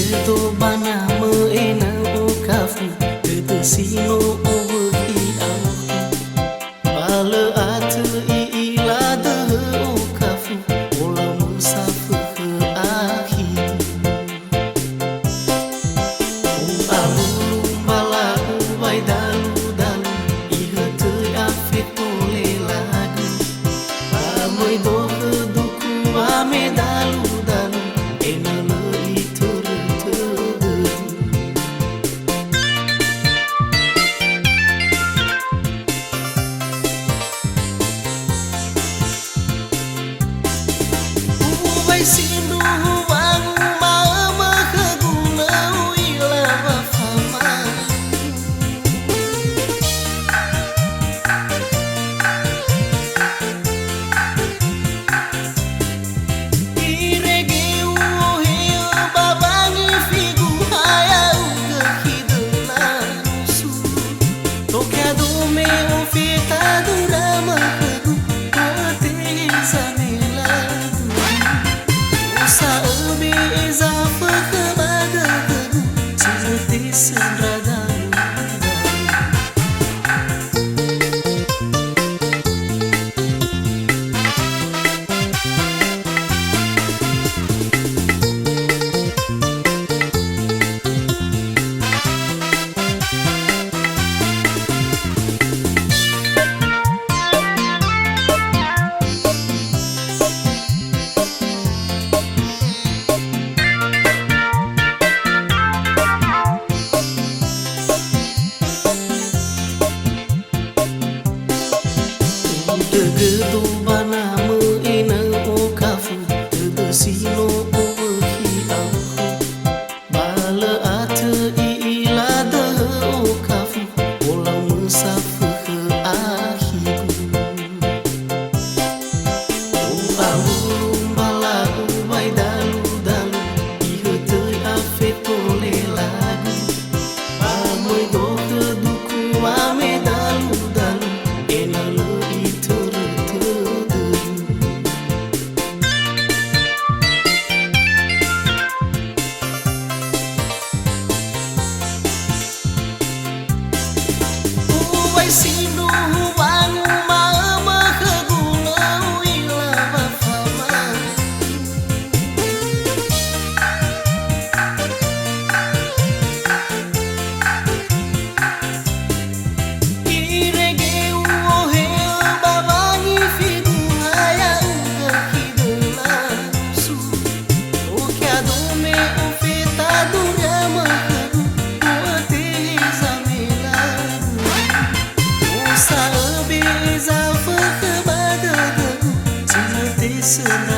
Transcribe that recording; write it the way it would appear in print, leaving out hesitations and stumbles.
Degedo bana meena o kafu Dede sino o wehi au Bale ate ila dehe o kafu Ola musafu ke ahi Alulu bala ubai dalu dalu Ihe te afet ole lagu Amoi dohe duku ame dalu dalu Ena lei Vai sinu huang mama kegulau ila wafama Irege uhe babangi figu hayau kehidulansu Tokado me ofita durama kegu Kote zamelagu Sabi izafa kemada kegu Cinti senradalu Degedo bana meena o kafu Dede sino o wehi au Bale ate ila dehe o kafu Ola musafu ke ahiku Alulu bala ubai dalu dalu Ihe te afet ole lagu Amoi dohe duku ame dalu dalu Ena lei Vai sinu huang mama kegulau ila wafama Irege uhe babangi figu hayau kehidulansu Tokado me ofita durama kegu Kote zamelagu Sabi izafa kemada kegu Cinti senradalu